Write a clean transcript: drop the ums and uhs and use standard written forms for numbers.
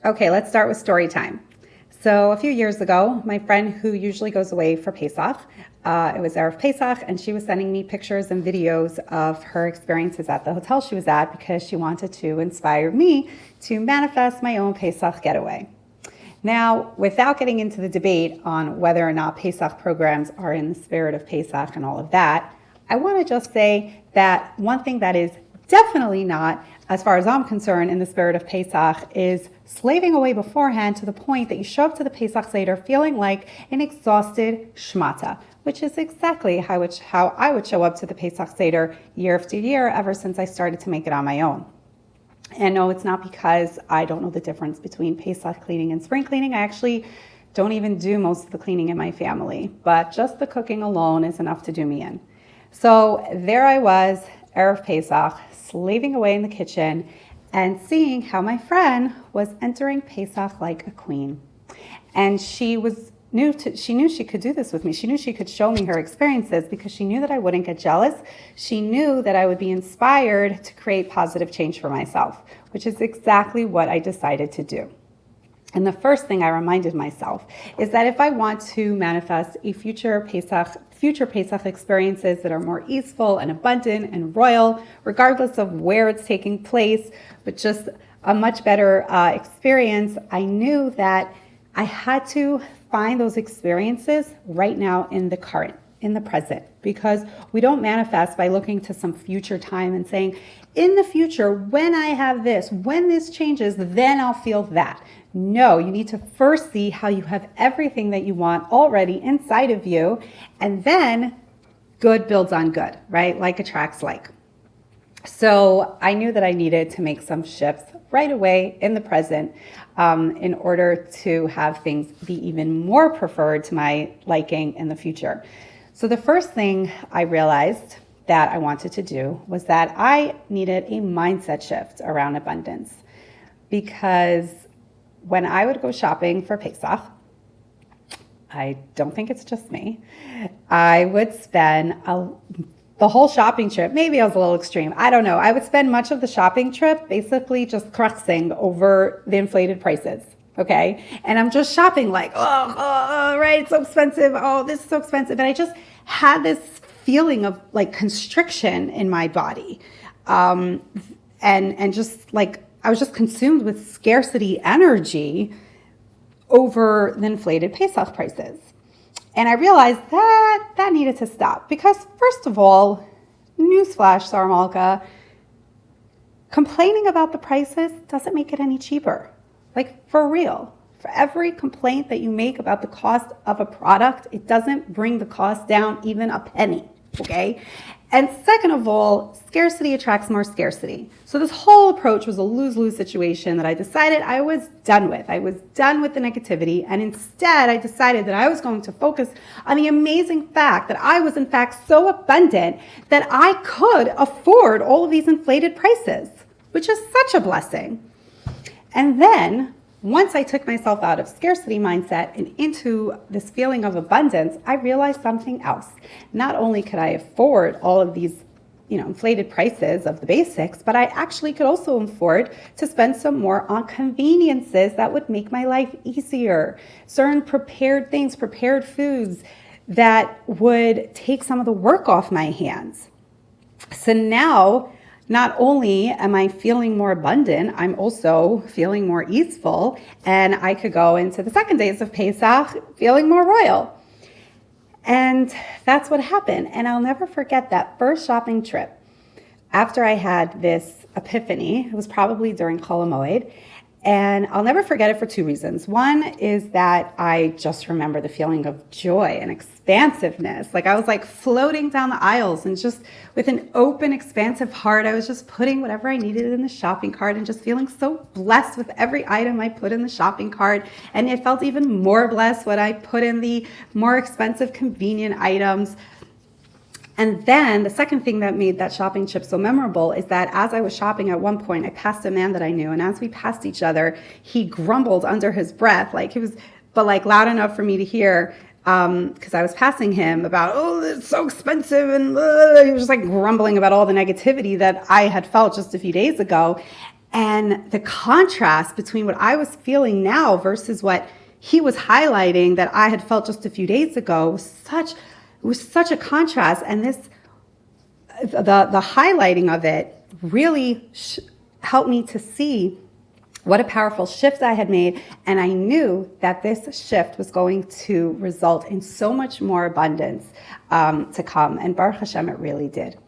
Okay, let's start with story time. So a few years ago, my friend who usually goes away for Pesach, it was Erev Pesach, and she was sending me pictures and videos of her experiences at the hotel she was at because she wanted to inspire me to manifest my own Pesach getaway. Now, without getting into the debate on whether or not Pesach programs are in the spirit of Pesach and all of that, I want to just say that one thing that is definitely not, as far as I'm concerned, in the spirit of Pesach is slaving away beforehand to the point that you show up to the Pesach Seder feeling like an exhausted shmata, which is exactly how I would show up to the Pesach Seder year after year ever since I started to make it on my own. And no, it's not because I don't know the difference between Pesach cleaning and spring cleaning. I actually don't even do most of the cleaning in my family, but just the cooking alone is enough to do me in. So there I was, Erev Pesach, slaving away in the kitchen and seeing how my friend was entering Pesach like a queen. And she knew she could do this with me. She knew she could show me her experiences because she knew that I wouldn't get jealous. She knew that I would be inspired to create positive change for myself, which is exactly what I decided to do. And the first thing I reminded myself is that if I want to manifest a future Pesach experiences that are more easeful and abundant and royal, regardless of where it's taking place, but just a much better experience, I knew that I had to find those experiences right now in the current, in the present, because we don't manifest by looking to some future time and saying, in the future, when I have this, when this changes, then I'll feel that. No, you need to first see how you have everything that you want already inside of you, and then good builds on good, right? Like attracts like. So I knew that I needed to make some shifts right away in the present in order to have things be even more preferred to my liking in the future. So the first thing I realized that I wanted to do was that I needed a mindset shift around abundance, because when I would go shopping for Pesach, I don't think it's just me, I would spend the whole shopping trip, maybe I was a little extreme, I don't know. I would spend much of the shopping trip basically just cruxing over the inflated prices, okay? And I'm just shopping like, right, it's so expensive. Oh, this is so expensive. And I just had this feeling of like constriction in my body. And just like, I was just consumed with scarcity energy over the inflated Pesach prices. And I realized that needed to stop because, first of all, newsflash, Sarah Malka, complaining about the prices doesn't make it any cheaper. Like, for real. For every complaint that you make about the cost of a product, it doesn't bring the cost down even a penny, okay? And second of all, scarcity attracts more scarcity. So this whole approach was a lose-lose situation that I decided I was done with. I was done with the negativity, and instead I decided that I was going to focus on the amazing fact that I was in fact so abundant that I could afford all of these inflated prices, which is such a blessing. And then once I took myself out of scarcity mindset and into this feeling of abundance, I realized something else. Not only could I afford all of these, inflated prices of the basics, but I actually could also afford to spend some more on conveniences that would make my life easier. Certain prepared things, prepared foods that would take some of the work off my hands. So now, not only am I feeling more abundant, I'm also feeling more easeful, and I could go into the second days of Pesach feeling more royal. And that's what happened. And I'll never forget that first shopping trip. After I had this epiphany, it was probably during Chol HaMoed, and I'll never forget it for two reasons. One is that I just remember the feeling of joy and expansiveness. Like I was like floating down the aisles and just with an open, expansive heart, I was just putting whatever I needed in the shopping cart and just feeling so blessed with every item I put in the shopping cart. And it felt even more blessed when I put in the more expensive, convenient items. And then the second thing that made that shopping trip so memorable is that as I was shopping at one point, I passed a man that I knew. And as we passed each other, he grumbled under his breath, but loud enough for me to hear, because I was passing him about, oh, it's so expensive. And he was just like grumbling about all the negativity that I had felt just a few days ago. And the contrast between what I was feeling now versus what he was highlighting that I had felt just a few days ago was such a contrast. And the highlighting of it really helped me to see what a powerful shift I had made. And I knew that this shift was going to result in so much more abundance to come. And Baruch Hashem, it really did.